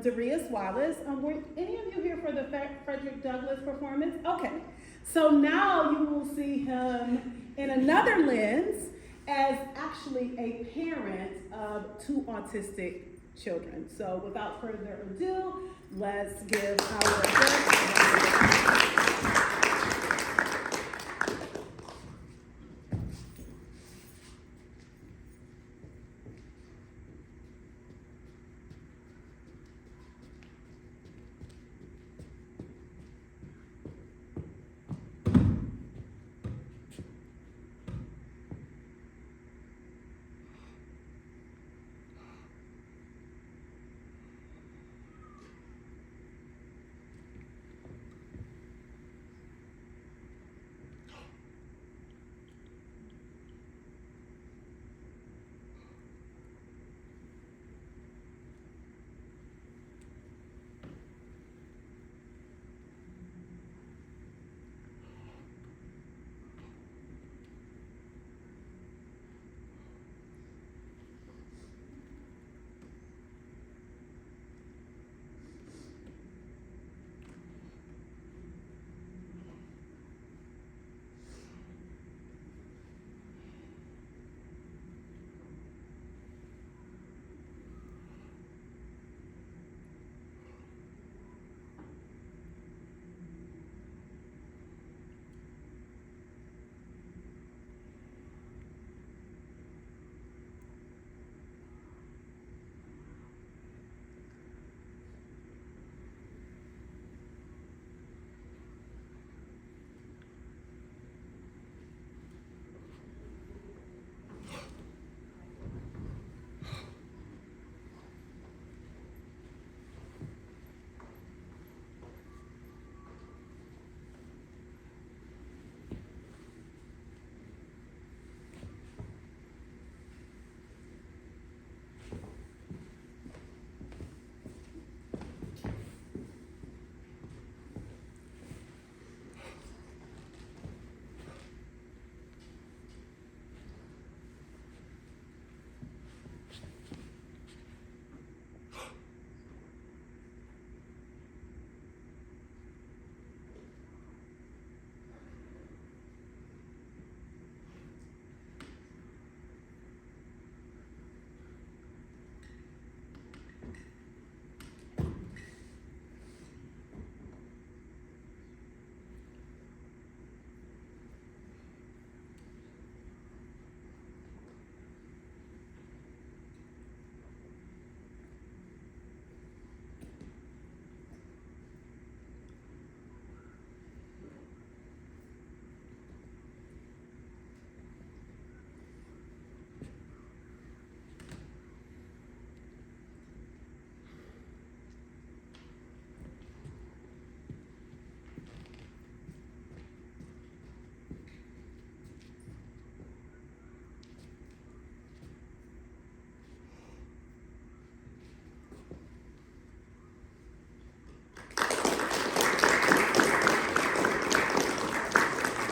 Darius Wallace. Were any of you here for the Frederick Douglass performance? Okay. So now you will see him in another lens as actually a parent of two autistic children. So without further ado, let's give our guest.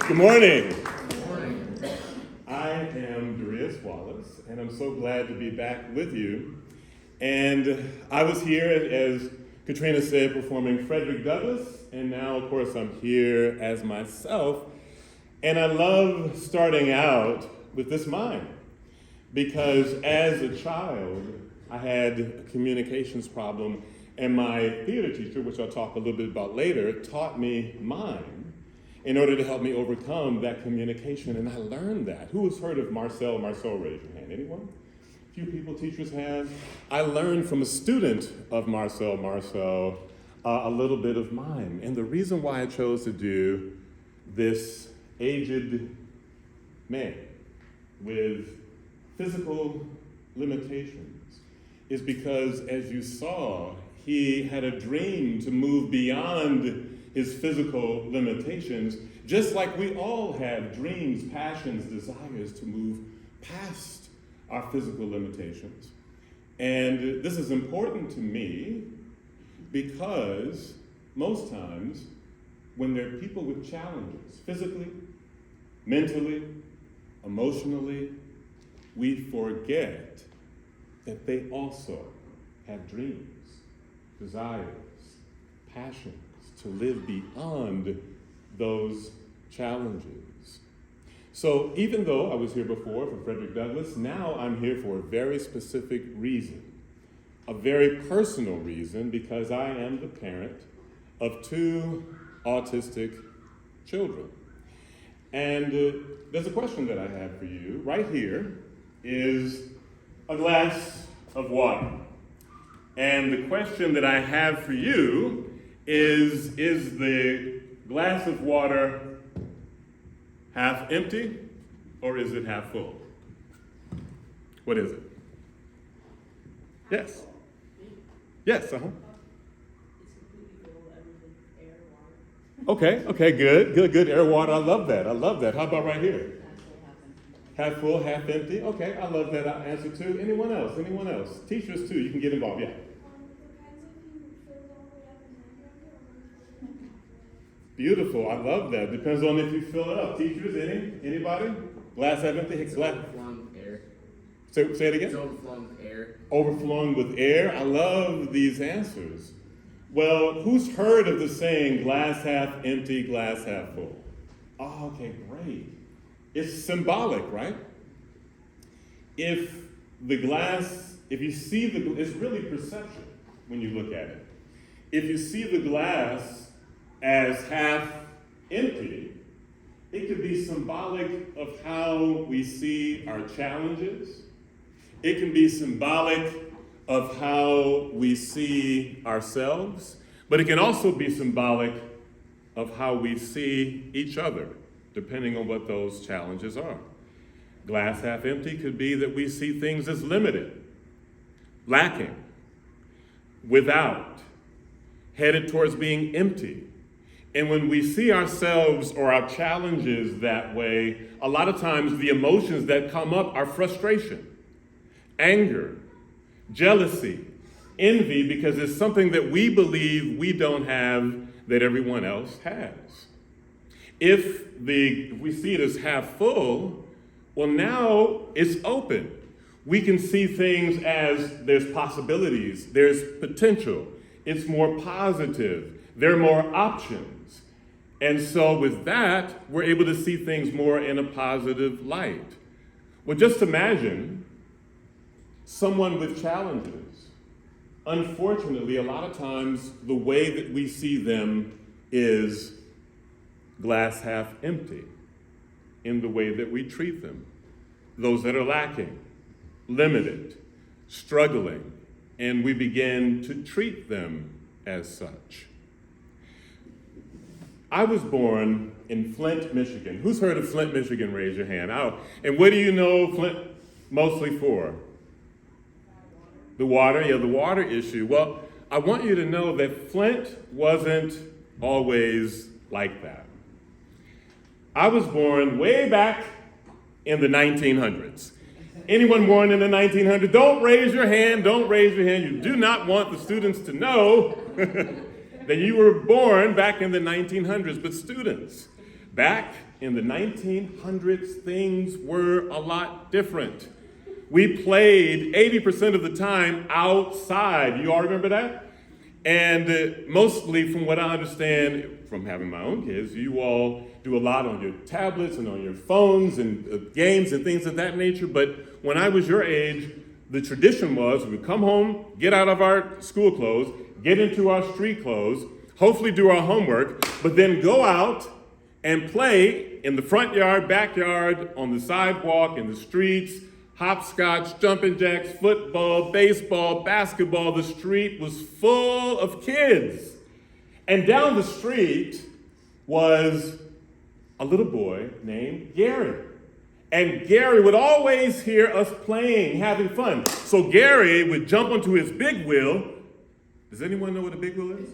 Good morning. Good morning. I am Darius Wallace, and I'm so glad to be back with you. And I was here, as Katrina said, performing Frederick Douglass, and now, of course, I'm here as myself. And I love starting out with this mime, because as a child, I had a communications problem, and my theater teacher, which I'll talk a little bit about later, taught me mime in order to help me overcome that communication, and I learned that. Who has heard of Marcel Marceau? Raise your hand. Anyone? A few people, teachers have. I learned from a student of Marcel Marceau a little bit of mime, and the reason why I chose to do this aged man with physical limitations is because, as you saw, he had a dream to move beyond his physical limitations, just like we all have dreams, passions, desires to move past our physical limitations. And this is important to me because most times when there are people with challenges, physically, mentally, emotionally, we forget that they also have dreams. desires, passions, to live beyond those challenges. So even though I was here before for Frederick Douglass, now I'm here for a very specific reason, a very personal reason, because I am the parent of 2 autistic children. And there's a question that I have for you. Right here is a glass of water. And the question that I have for you is the glass of water half empty or is it half full? What is it? Yes. Yes, uh-huh. Okay, good. Air, water, I love that. How about right here? Half full, half empty. Okay, I love that answer too. Anyone else? Teachers too, you can get involved, yeah. Beautiful, I love that. Depends on if you fill it up. Teachers, anybody? Glass half empty? Glass. Overflowing with air. Say it again? It's overflowing with air. Overflowing with air. I love these answers. Well, who's heard of the saying, glass half empty, glass half full? Oh, okay, great. It's symbolic, right? If you see it's really perception when you look at it. If you see the glass as half empty, it could be symbolic of how we see our challenges. It can be symbolic of how we see ourselves, but it can also be symbolic of how we see each other, depending on what those challenges are. Glass half empty could be that we see things as limited, lacking, without, headed towards being empty. And when we see ourselves or our challenges that way, a lot of times the emotions that come up are frustration, anger, jealousy, envy, because it's something that we believe we don't have that everyone else has. If we see it as half full, well, now it's open. We can see things as there's possibilities, there's potential, it's more positive, there are more options. And so with that, we're able to see things more in a positive light. Well, just imagine someone with challenges. Unfortunately, a lot of times the way that we see them is glass half empty in the way that we treat them. Those that are lacking, limited, struggling, and we begin to treat them as such. I was born in Flint, Michigan. Who's heard of Flint, Michigan? Raise your hand. And what do you know Flint mostly for? The water, the water issue. Well, I want you to know that Flint wasn't always like that. I was born way back in the 1900s. Anyone born in the 1900s? Don't raise your hand. You do not want the students to know that you were born back in the 1900s. But students, back in the 1900s, things were a lot different. We played 80% of the time outside. You all remember that? And mostly from what I understand from having my own kids, you all do a lot on your tablets and on your phones and games and things of that nature. But when I was your age, the tradition was we would come home, get out of our school clothes, get into our street clothes, hopefully do our homework, but then go out and play in the front yard, backyard, on the sidewalk, in the streets, hopscotch, jumping jacks, football, baseball, basketball. The street was full of kids. And down the street was a little boy named Gary. And Gary would always hear us playing, having fun. So Gary would jump onto his big wheel. Does anyone know what a big wheel is?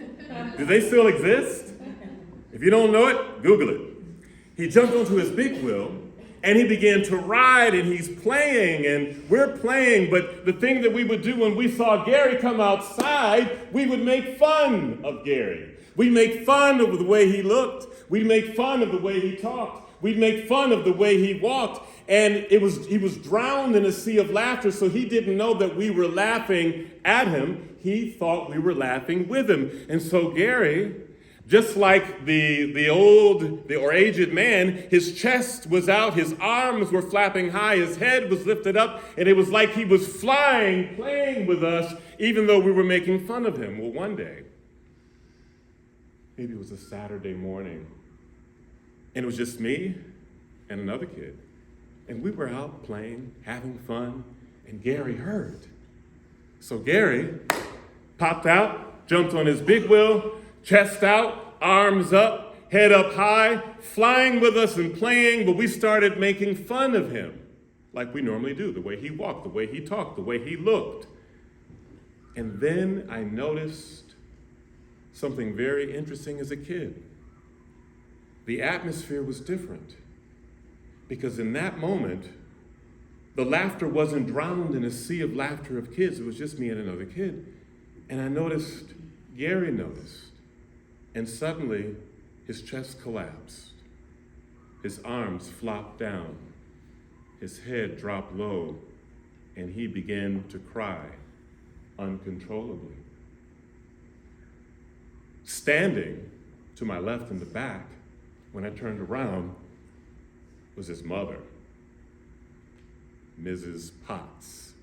Do they still exist? If you don't know it, Google it. He jumped onto his big wheel and he began to ride and he's playing and we're playing. But the thing that we would do when we saw Gary come outside, we would make fun of Gary. We make fun of the way he looked. We make fun of the way he talked. we'd make fun of the way he walked, and he was drowned in a sea of laughter, so he didn't know that we were laughing at him. He thought we were laughing with him. And so Gary, just like the aged man, his chest was out, his arms were flapping high, his head was lifted up, and it was like he was flying, playing with us, even though we were making fun of him. Well, one day, maybe it was a Saturday morning, and it was just me and another kid. And we were out playing, having fun, and Gary heard. So Gary popped out, jumped on his big wheel, chest out, arms up, head up high, flying with us and playing, but we started making fun of him, like we normally do, the way he walked, the way he talked, the way he looked. And then I noticed something very interesting as a kid. The atmosphere was different, because in that moment, the laughter wasn't drowned in a sea of laughter of kids. It was just me and another kid. And I noticed, Gary noticed, and suddenly his chest collapsed. His arms flopped down. His head dropped low, and he began to cry uncontrollably. Standing to my left in the back, when I turned around, was his mother, Mrs. Potts.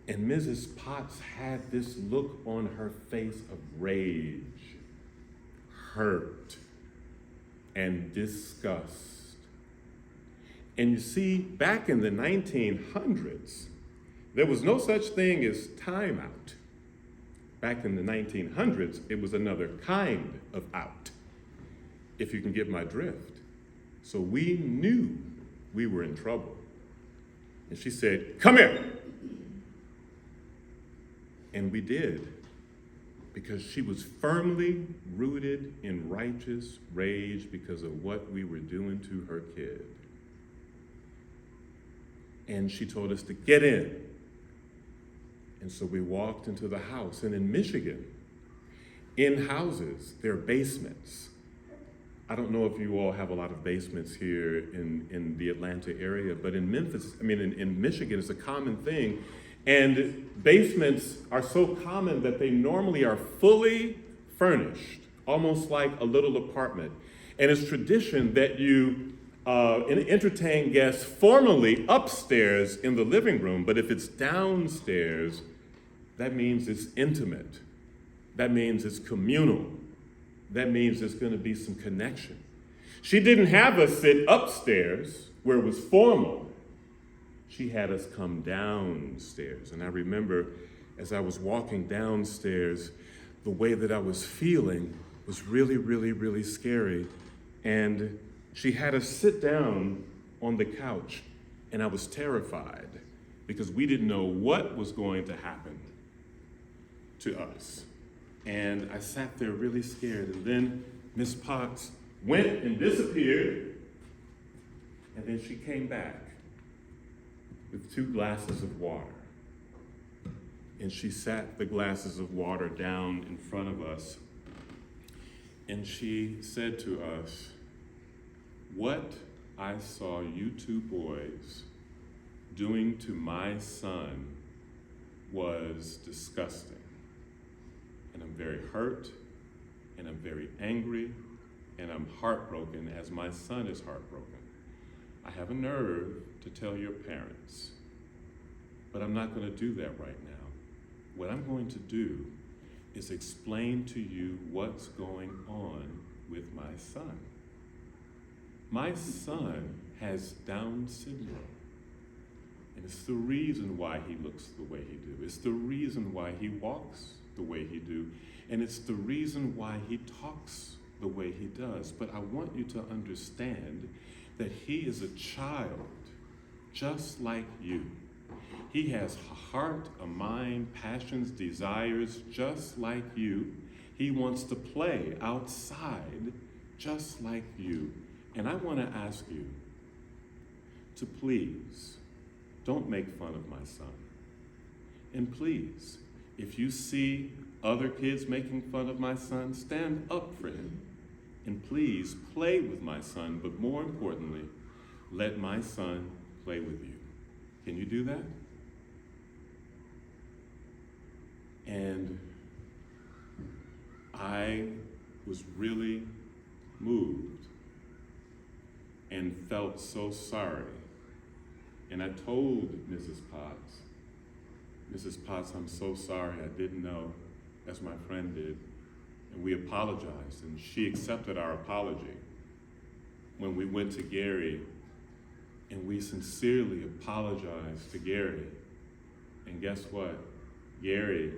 And Mrs. Potts had this look on her face of rage, hurt, and disgust. And you see, back in the 1900s, there was no such thing as timeout. Back in the 1900s, it was another kind of out, if you can get my drift. So we knew we were in trouble. And she said, "Come here." And we did, because she was firmly rooted in righteous rage because of what we were doing to her kid. And she told us to get in. And so we walked into the house. And in Michigan, in houses, there are basements. I don't know if you all have a lot of basements here in the Atlanta area, but in Michigan, it's a common thing. And basements are so common that they normally are fully furnished, almost like a little apartment. And it's tradition that you entertain guests formally upstairs in the living room, but if it's downstairs, that means it's intimate. That means it's communal. That means there's going to be some connection. She didn't have us sit upstairs where it was formal. She had us come downstairs. And I remember as I was walking downstairs, the way that I was feeling was really, really, really scary. And she had us sit down on the couch, and I was terrified because we didn't know what was going to happen to us. And I sat there really scared. And then Miss Potts went and disappeared. And then she came back with 2 glasses of water. And she sat the glasses of water down in front of us. And she said to us, "What I saw you 2 boys doing to my son was disgusting. And I'm very hurt, and I'm very angry, and I'm heartbroken as my son is heartbroken. I have a nerve to tell your parents, but I'm not going to do that right now. What I'm going to do is explain to you what's going on with my son. My son has Down syndrome. And it's the reason why he looks the way he do. It's the reason why he walks the way he do. And it's the reason why he talks the way he does. But I want you to understand that he is a child just like you. He has a heart, a mind, passions, desires just like you. He wants to play outside just like you. And I want to ask you to please don't make fun of my son. And please, if you see other kids making fun of my son, stand up for him And please play with my son, but more importantly, let my son play with you. Can you do that? And I was really moved and felt so sorry. And I told Mrs. Potts, I'm so sorry, I didn't know, as my friend did. And we apologized, and she accepted our apology when we went to Gary, and we sincerely apologized to Gary. And guess what? Gary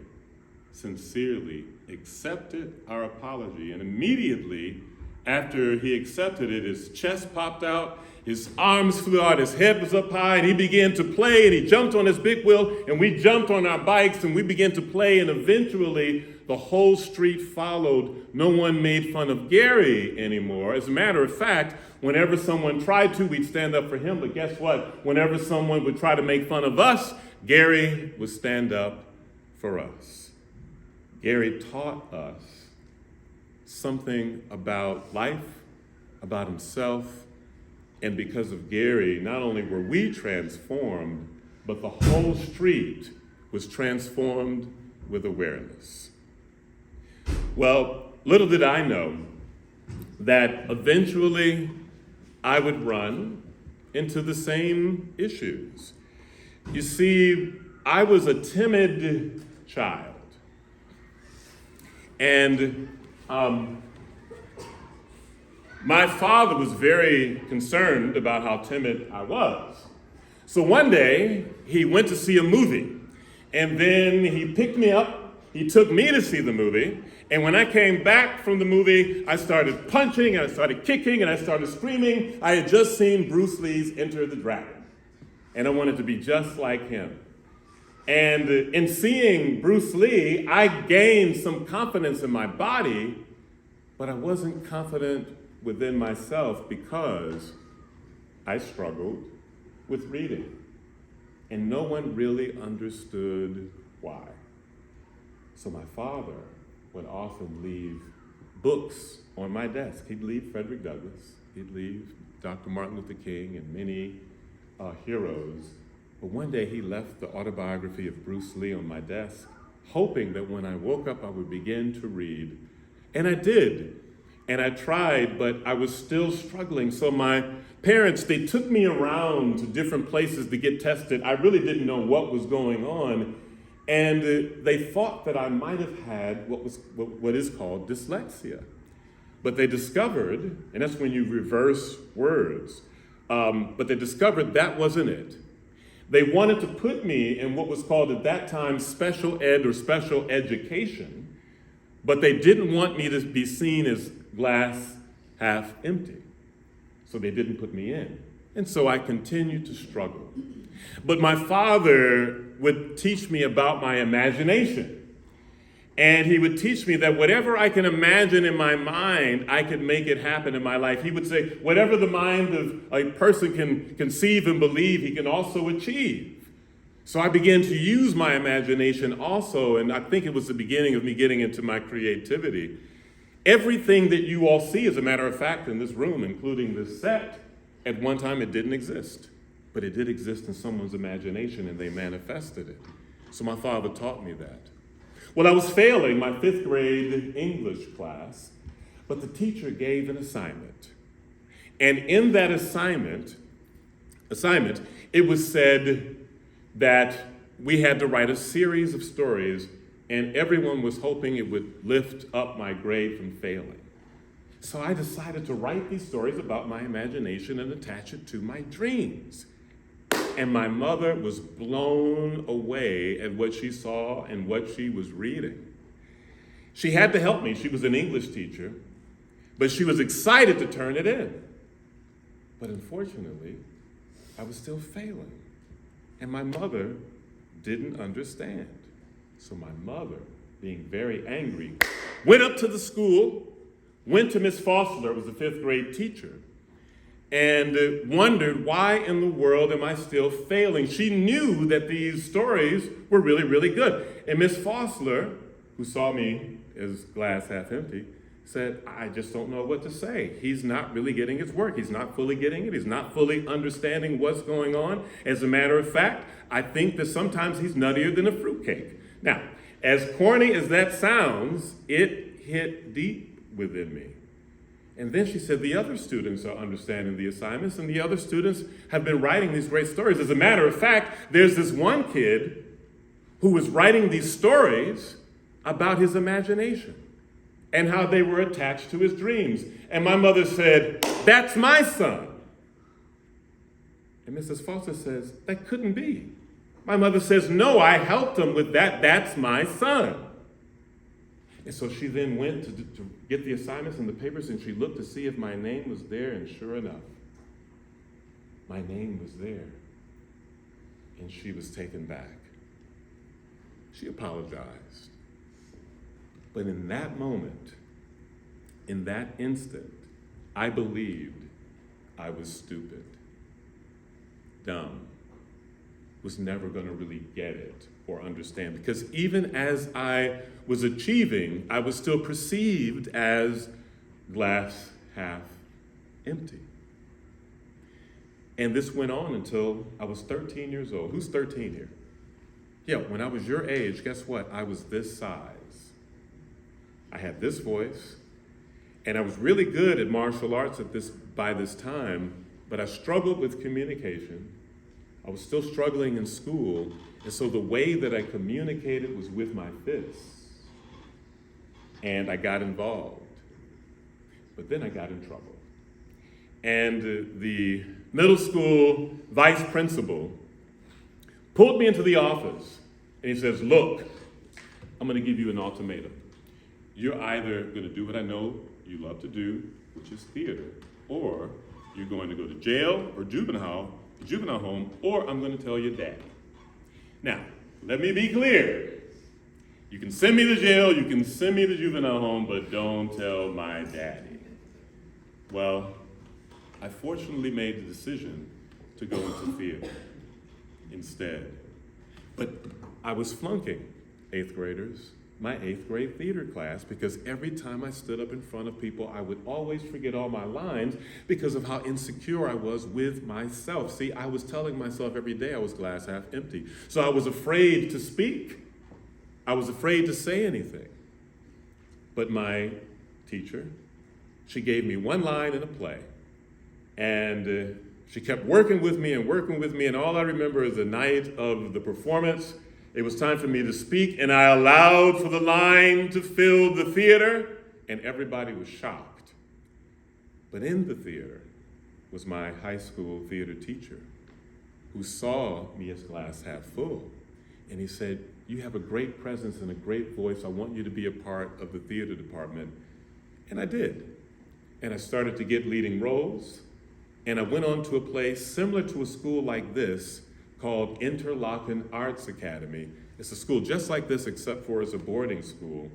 sincerely accepted our apology, and immediately after he accepted it, his chest popped out, his arms flew out, his head was up high, and he began to play, and he jumped on his big wheel, and we jumped on our bikes, and we began to play, and eventually the whole street followed. No one made fun of Gary anymore. As a matter of fact, whenever someone tried to, we'd stand up for him, but guess what? Whenever someone would try to make fun of us, Gary would stand up for us. Gary taught us something about life, about himself, and because of Gary, not only were we transformed, but the whole street was transformed with awareness. Well, little did I know that eventually I would run into the same issues. You see, I was a timid child. And my father was very concerned about how timid I was. So one day, he went to see a movie, and then he picked me up, he took me to see the movie, and when I came back from the movie, I started punching, and I started kicking, and I started screaming. I had just seen Bruce Lee's Enter the Dragon, and I wanted to be just like him. And in seeing Bruce Lee, I gained some confidence in my body, but I wasn't confident within myself because I struggled with reading. And no one really understood why. So my father would often leave books on my desk. He'd leave Frederick Douglass, he'd leave Dr. Martin Luther King and many heroes. But one day he left the autobiography of Bruce Lee on my desk, hoping that when I woke up, I would begin to read. And I did. And I tried, but I was still struggling. So my parents, they took me around to different places to get tested. I really didn't know what was going on. And they thought that I might have had what is called dyslexia. But they discovered, and that's when you reverse words, but they discovered that wasn't it. They wanted to put me in what was called at that time special ed or special education, but they didn't want me to be seen as glass half empty. So they didn't put me in. And so I continued to struggle. But my father would teach me about my imagination. And he would teach me that whatever I can imagine in my mind, I could make it happen in my life. He would say, whatever the mind of a person can conceive and believe, he can also achieve. So I began to use my imagination also, and I think it was the beginning of me getting into my creativity. Everything that you all see, as a matter of fact, in this room, including this set, at one time it didn't exist. But it did exist in someone's imagination, and they manifested it. So my father taught me that. Well, I was failing my 5th grade English class, but the teacher gave an assignment. And in that assignment, it was said that we had to write a series of stories, and everyone was hoping it would lift up my grade from failing. So I decided to write these stories about my imagination and attach it to my dreams. And my mother was blown away at what she saw and what she was reading. She had to help me. She was an English teacher, but she was excited to turn it in. But unfortunately, I was still failing. And my mother didn't understand. So my mother, being very angry, went up to the school, went to Miss Fossler, who was a 5th grade teacher, and wondered, why in the world am I still failing? She knew that these stories were really, really good. And Miss Fossler, who saw me as glass half empty, said, I just don't know what to say. He's not really getting his work. He's not fully getting it. He's not fully understanding what's going on. As a matter of fact, I think that sometimes he's nuttier than a fruitcake. Now, as corny as that sounds, it hit deep within me. And then she said, the other students are understanding the assignments, and the other students have been writing these great stories. As a matter of fact, there's this one kid who was writing these stories about his imagination and how they were attached to his dreams. And my mother said, that's my son. And Mrs. Foster says, that couldn't be. My mother says, no, I helped him with that. That's my son. And so she then went to get the assignments and the papers, and she looked to see if my name was there, and sure enough, my name was there. And she was taken back. She apologized. But in that moment, in that instant, I believed I was stupid, dumb, was never going to really get it or understand. Because even as I was achieving, I was still perceived as glass half empty. And this went on until I was 13 years old. Who's 13 here? Yeah, when I was your age, guess what? I was this size. I had this voice, and I was really good at martial arts by this time, but I struggled with communication. I was still struggling in school, and so the way that I communicated was with my fists. And I got involved. But then I got in trouble. And the middle school vice principal pulled me into the office, and he says, look, I'm going to give you an ultimatum. You're either going to do what I know you love to do, which is theater, or you're going to go to jail or juvenile home, or I'm going to tell your daddy. Now, let me be clear. You can send me to jail, you can send me to juvenile home, but don't tell my daddy. Well, I fortunately made the decision to go into theater instead. But I was flunking 8th graders, my 8th grade theater class, because every time I stood up in front of people, I would always forget all my lines because of how insecure I was with myself. See, I was telling myself every day I was glass half empty. So I was afraid to speak. I was afraid to say anything. But my teacher, she gave me one line in a play, and she kept working with me, and all I remember is the night of the performance. It was time for me to speak, and I allowed for the line to fill the theater, and everybody was shocked. But in the theater was my high school theater teacher, who saw me as glass half full. And he said, you have a great presence and a great voice. I want you to be a part of the theater department. And I did. And I started to get leading roles. And I went on to a place similar to a school like this called Interlochen Arts Academy. It's a school just like this, except for it's a boarding school.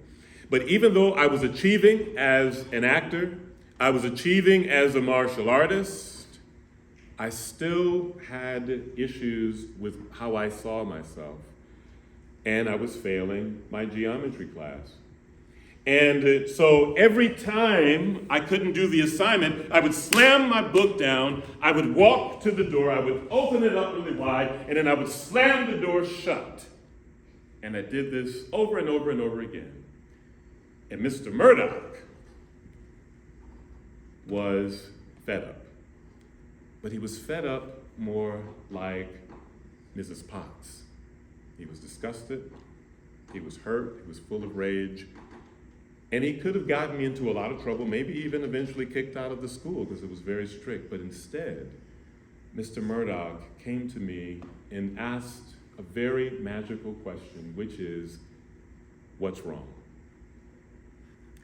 But even though I was achieving as an actor, I was achieving as a martial artist, I still had issues with how I saw myself. And I was failing my geometry class. And so every time I couldn't do the assignment, I would slam my book down, I would walk to the door, I would open it up really wide, and then I would slam the door shut. And I did this over and over and over again. And Mr. Murdoch was fed up. But he was fed up more like Mrs. Potts. He was disgusted, he was hurt, he was full of rage, and he could have gotten me into a lot of trouble, maybe even eventually kicked out of the school because it was very strict. But instead, Mr. Murdoch came to me and asked a very magical question, which is, what's wrong?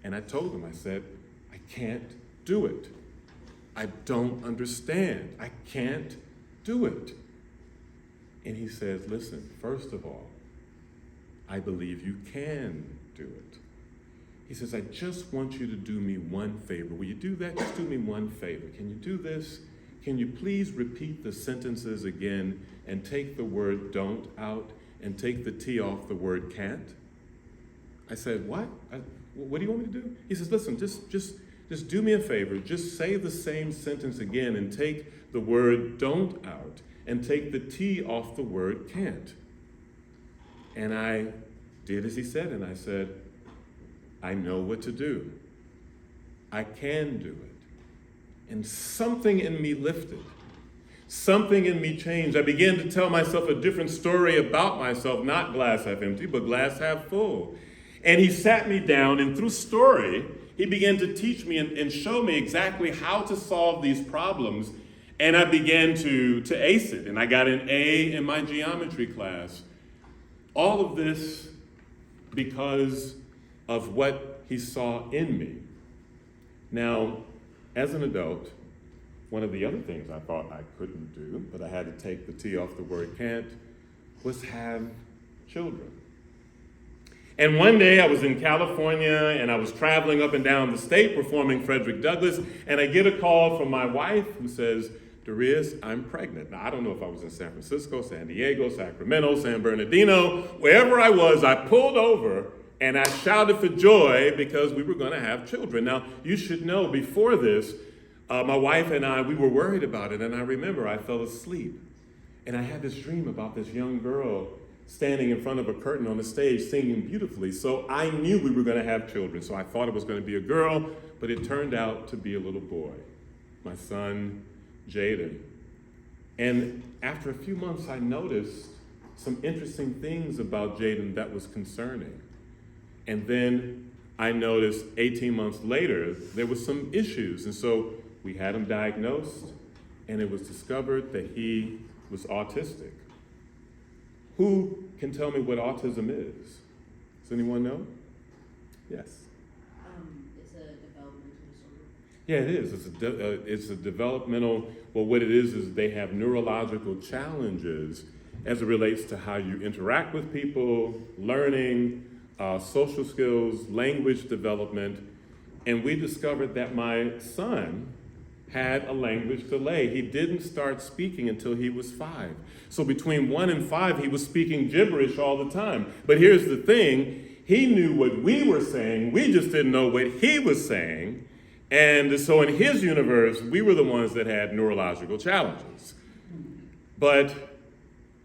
And I told him, I said, I can't do it. I don't understand. I can't do it. And he says, listen, first of all, I believe you can do it. He says, I just want you to do me one favor. Will you do that? Just do me one favor. Can you do this? Can you please repeat the sentences again and take the word don't out and take the T off the word can't? I said, what? What do you want me to do? He says, listen, just do me a favor. Just say the same sentence again and take the word don't out and take the T off the word can't. And I did as he said, and I said, I know what to do. I can do it. And something in me lifted. Something in me changed. I began to tell myself a different story about myself, not glass half empty, but glass half full. And he sat me down, and through story, he began to teach me and show me exactly how to solve these problems. And I began to ace it, and I got an A in my geometry class. All of this because of what he saw in me. Now, as an adult, one of the other things I thought I couldn't do, but I had to take the T off the word can't, was have children. And one day I was in California and I was traveling up and down the state performing Frederick Douglass, and I get a call from my wife who says, Darius, I'm pregnant. Now, I don't know if I was in San Francisco, San Diego, Sacramento, San Bernardino, wherever I was, I pulled over and I shouted for joy because we were going to have children. Now, you should know before this, my wife and I, we were worried about it, and I remember I fell asleep. And I had this dream about this young girl standing in front of a curtain on the stage singing beautifully. So I knew we were going to have children. So I thought it was going to be a girl, but it turned out to be a little boy, my son, Jaden. And after a few months, I noticed some interesting things about Jaden that was concerning. And then I noticed 18 months later, there was some issues. And so we had him diagnosed, and it was discovered that he was autistic. Who can tell me what autism is? Does anyone know? Yes. It's a developmental disorder. Yeah, it is. It's a developmental, well, what it is they have neurological challenges as it relates to how you interact with people, learning, social skills, language development. And we discovered that my son had a language delay. He didn't start speaking until he was 5. So between 1 and 5, he was speaking gibberish all the time. But here's the thing, he knew what we were saying, we just didn't know what he was saying. And so in his universe, we were the ones that had neurological challenges. But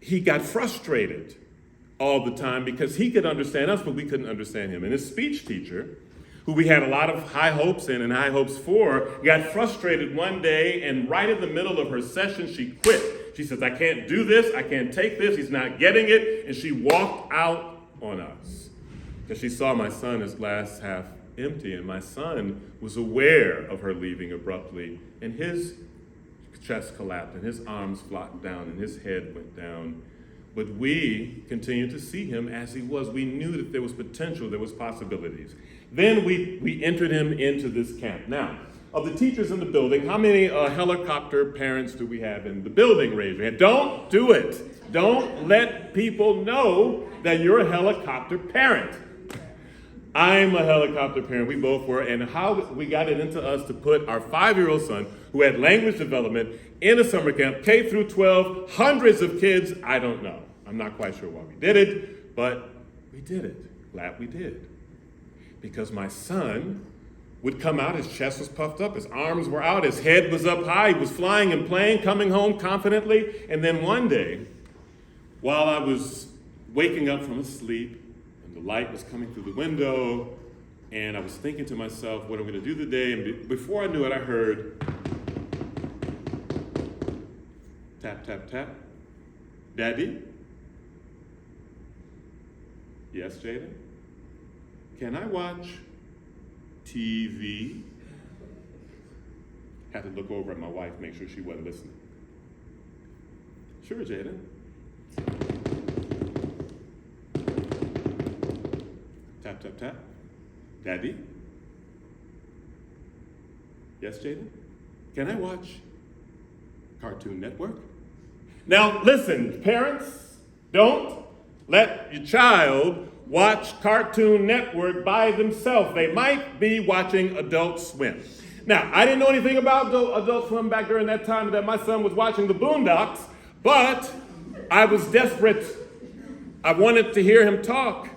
he got frustrated all the time because he could understand us, but we couldn't understand him. And his speech teacher, who we had a lot of high hopes in and high hopes for, got frustrated one day, and right in the middle of her session, she quit. She says, I can't do this, I can't take this, he's not getting it, and she walked out on us. Because she saw my son as glass half empty, and my son was aware of her leaving abruptly, and his chest collapsed, and his arms flopped down, and his head went down. But we continued to see him as he was. We knew that there was potential, there was possibilities. Then we entered him into this camp. Now, of the teachers in the building, how many helicopter parents do we have in the building? Raise your hand. Don't do it. Don't let people know that you're a helicopter parent. I'm a helicopter parent. We both were. And how we got it into us to put our 5-year-old son, who had language development, in a summer camp, K through 12, hundreds of kids, I don't know. I'm not quite sure why we did it, but we did it. Glad we did. Because my son would come out, his chest was puffed up, his arms were out, his head was up high, he was flying and playing, coming home confidently. And then one day, while I was waking up from a sleep, and the light was coming through the window, and I was thinking to myself, what am I going to do today? And before I knew it, I heard tap, tap, tap. Daddy? Yes, Jaden? Can I watch TV? Had to look over at my wife, make sure she wasn't listening. Sure, Jaden. Tap, tap, tap. Daddy? Yes, Jaden? Can I watch Cartoon Network? Now, listen, parents, don't let your child watch Cartoon Network by themselves. They might be watching Adult Swim. Now, I didn't know anything about Adult Swim back during that time that my son was watching the Boondocks, but I was desperate. I wanted to hear him talk.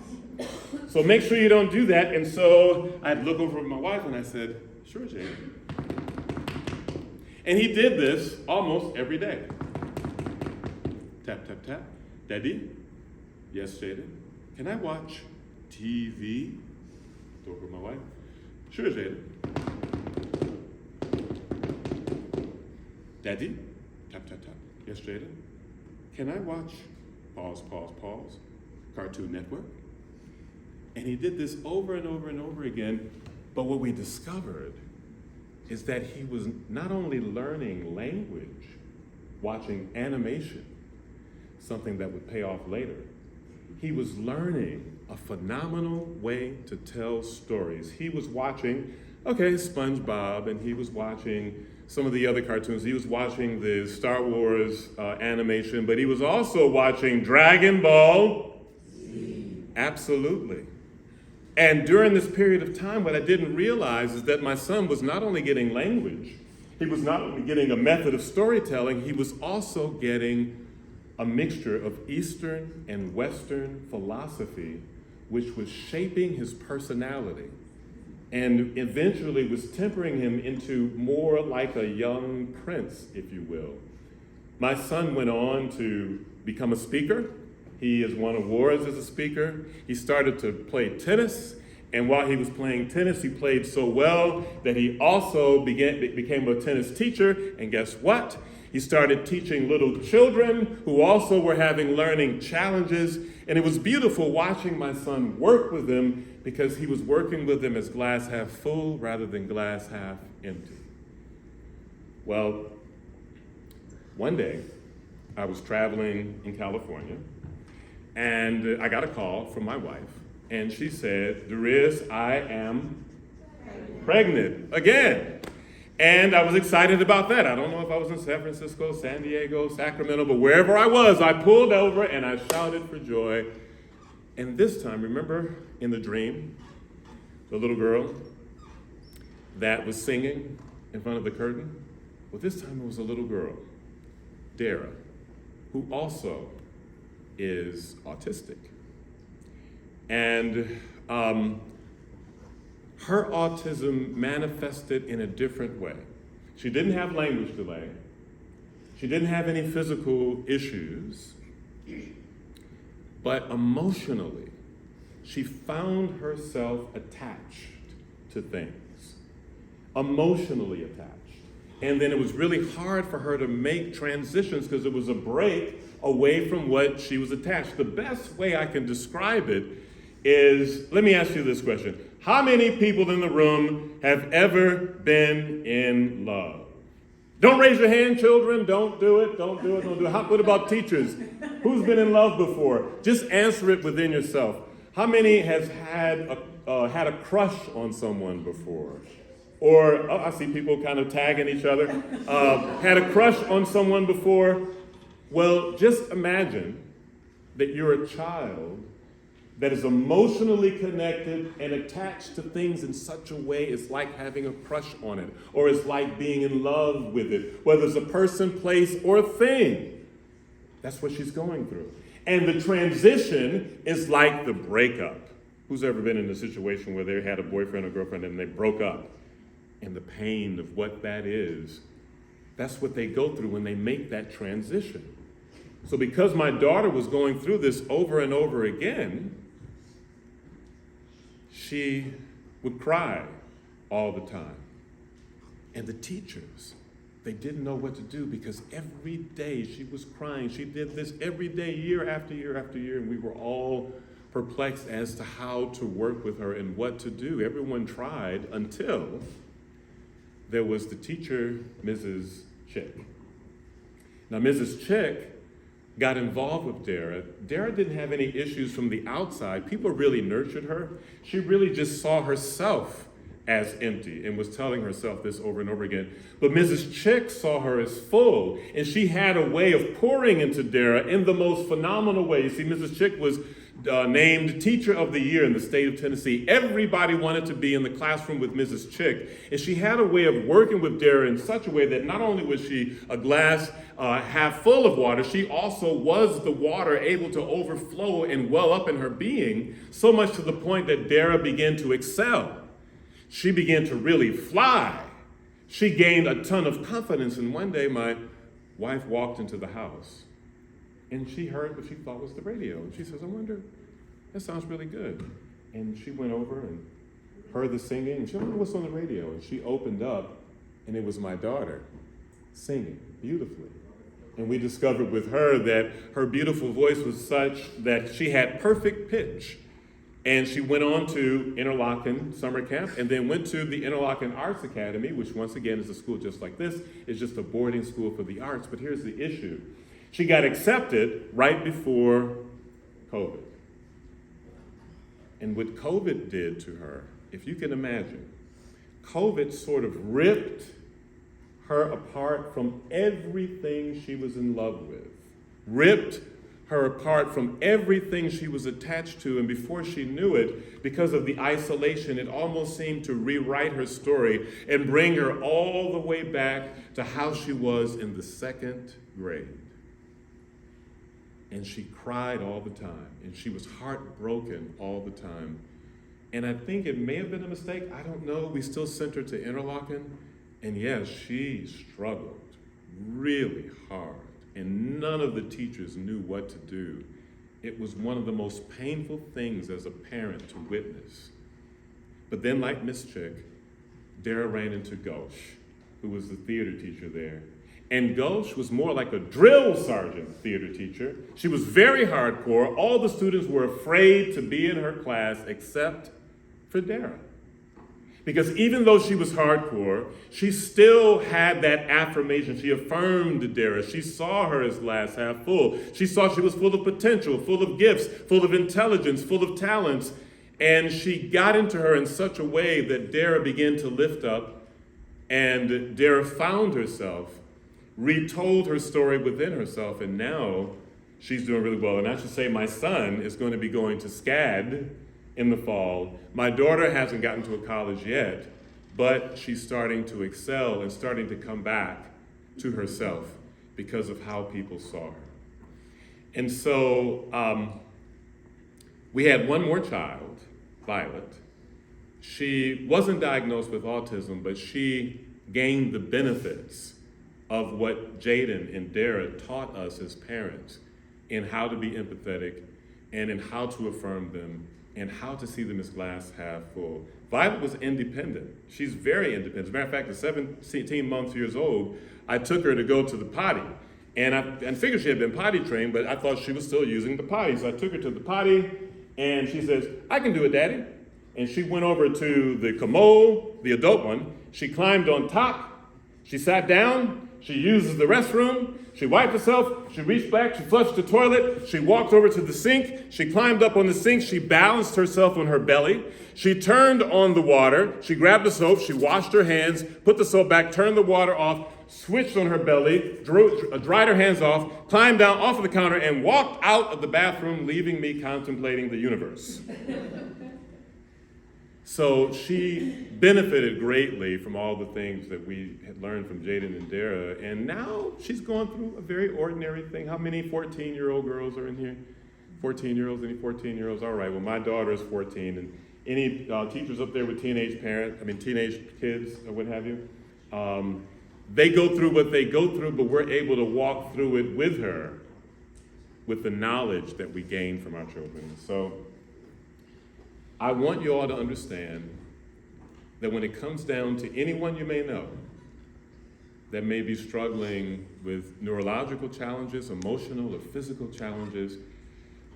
So make sure you don't do that. And so I'd look over at my wife and I said, sure, Jada. And he did this almost every day. Tap, tap, tap. Daddy? Yes, Jada. Can I watch TV? Look over at my wife. Sure, Jada. Daddy? Tap, tap, tap. Yes, Jada. Can I watch, pause, Cartoon Network? And he did this over and over and over again. But what we discovered is that he was not only learning language, watching animation, something that would pay off later, he was learning a phenomenal way to tell stories. He was watching, SpongeBob, and he was watching some of the other cartoons. He was watching the Star Wars animation, but he was also watching Dragon Ball. Absolutely. And during this period of time, what I didn't realize is that my son was not only getting language, he was not only getting a method of storytelling, he was also getting a mixture of Eastern and Western philosophy, which was shaping his personality and eventually was tempering him into more like a young prince, if you will. My son went on to become a speaker. He has won awards as a speaker. He started to play tennis, and while he was playing tennis, he played so well that he also became a tennis teacher, and guess what? He started teaching little children who also were having learning challenges, and it was beautiful watching my son work with them because he was working with them as glass half full rather than glass half empty. Well, one day, I was traveling in California, and I got a call from my wife, and she said, Darius, I am pregnant again. And I was excited about that. I don't know if I was in San Francisco, San Diego, Sacramento, but wherever I was, I pulled over and I shouted for joy. And this time, remember in the dream, the little girl that was singing in front of the curtain? Well, this time it was a little girl, Dara, who also is autistic. And her autism manifested in a different way. She didn't have language delay. She didn't have any physical issues. But emotionally, she found herself attached to things. Emotionally attached. And then it was really hard for her to make transitions because it was a break away from what she was attached. The best way I can describe it is, let me ask you this question. How many people in the room have ever been in love? Don't raise your hand, children. Don't do it. Don't do it. Don't do it. What about teachers? Who's been in love before? Just answer it within yourself. How many has had a crush on someone before? Or, I see people kind of tagging each other. Had a crush on someone before? Well, just imagine that you're a child that is emotionally connected and attached to things in such a way it's like having a crush on it, or it's like being in love with it, whether it's a person, place, or thing. That's what she's going through. And the transition is like the breakup. Who's ever been in a situation where they had a boyfriend or girlfriend and they broke up? And the pain of what that is, that's what they go through when they make that transition. So because my daughter was going through this over and over again, she would cry all the time. And the teachers, they didn't know what to do because every day she was crying. She did this every day, year after year after year, and we were all perplexed as to how to work with her and what to do. Everyone tried until there was the teacher, Mrs. Chick. Now, Mrs. Chick got involved with Dara. Dara didn't have any issues from the outside. People really nurtured her. She really just saw herself as empty and was telling herself this over and over again. But Mrs. Chick saw her as full, and she had a way of pouring into Dara in the most phenomenal way. You see, Mrs. Chick was named Teacher of the Year in the state of Tennessee. Everybody wanted to be in the classroom with Mrs. Chick, and she had a way of working with Dara in such a way that not only was she a glass half full of water, she also was the water able to overflow and well up in her being, so much to the point that Dara began to excel. She began to really fly. She gained a ton of confidence, and one day my wife walked into the house, and she heard what she thought was the radio. And she says, I wonder, that sounds really good. And she went over and heard the singing, and she wondered what's on the radio. And she opened up, and it was my daughter singing beautifully. And we discovered with her that her beautiful voice was such that she had perfect pitch. And she went on to Interlochen summer camp and then went to the Interlochen Arts Academy, which once again is a school just like this. It's just a boarding school for the arts. But here's the issue. She got accepted right before COVID. And what COVID did to her, if you can imagine, COVID sort of ripped her apart from everything she was in love with, ripped her apart from everything she was attached to, and before she knew it, because of the isolation, it almost seemed to rewrite her story and bring her all the way back to how she was in the second grade. And she cried all the time, and she was heartbroken all the time. And I think it may have been a mistake, I don't know. We still sent her to Interlochen, and yes, she struggled really hard, and none of the teachers knew what to do. It was one of the most painful things as a parent to witness. But then, like Miss Chick, Dara ran into Gulch, who was the theater teacher there. And Gulch was more like a drill sergeant theater teacher. She was very hardcore. All the students were afraid to be in her class except for Dara. Because even though she was hardcore, she still had that affirmation. She affirmed Dara. She saw her as glass half full. She saw she was full of potential, full of gifts, full of intelligence, full of talents. And she got into her in such a way that Dara began to lift up, and Dara found herself, retold her story within herself, and now she's doing really well. And I should say my son is going to be going to SCAD in the fall. My daughter hasn't gotten to a college yet, but she's starting to excel and starting to come back to herself because of how people saw her. And so we had one more child, Violet. She wasn't diagnosed with autism, but she gained the benefits of what Jaden and Dara taught us as parents in how to be empathetic and in how to affirm them and how to see them as glass half full. Violet was independent. She's very independent. As a matter of fact, at 17 months years old, I took her to go to the potty. And I figured she had been potty trained, but I thought she was still using the potty. So I took her to the potty, and she says, I can do it, Daddy. And she went over to the commode, the adult one. She climbed on top. She sat down. She uses the restroom. She wiped herself. She reached back. She flushed the toilet. She walked over to the sink. She climbed up on the sink. She balanced herself on her belly. She turned on the water. She grabbed the soap. She washed her hands, put the soap back, turned the water off, switched on her belly, dried her hands off, climbed down off of the counter, and walked out of the bathroom, leaving me contemplating the universe. So she benefited greatly from all the things that we had learned from Jaden and Dara, and now she's going through a very ordinary thing. How many 14-year-old girls are in here? 14-year-olds, any 14-year-olds? All right, well, my daughter is 14, and any teachers up there with teenage kids or what have you, they go through what they go through, but we're able to walk through it with her with the knowledge that we gain from our children. So I want you all to understand that when it comes down to anyone you may know that may be struggling with neurological challenges, emotional or physical challenges,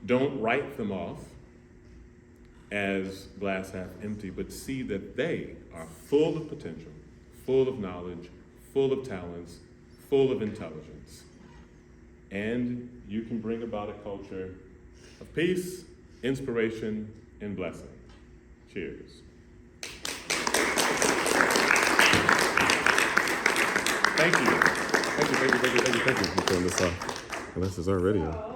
don't write them off as glass half empty, but see that they are full of potential, full of knowledge, full of talents, full of intelligence. And you can bring about a culture of peace, inspiration, and blessing. Cheers. Thank you. Thank you for turning this off. Well, this is our radio.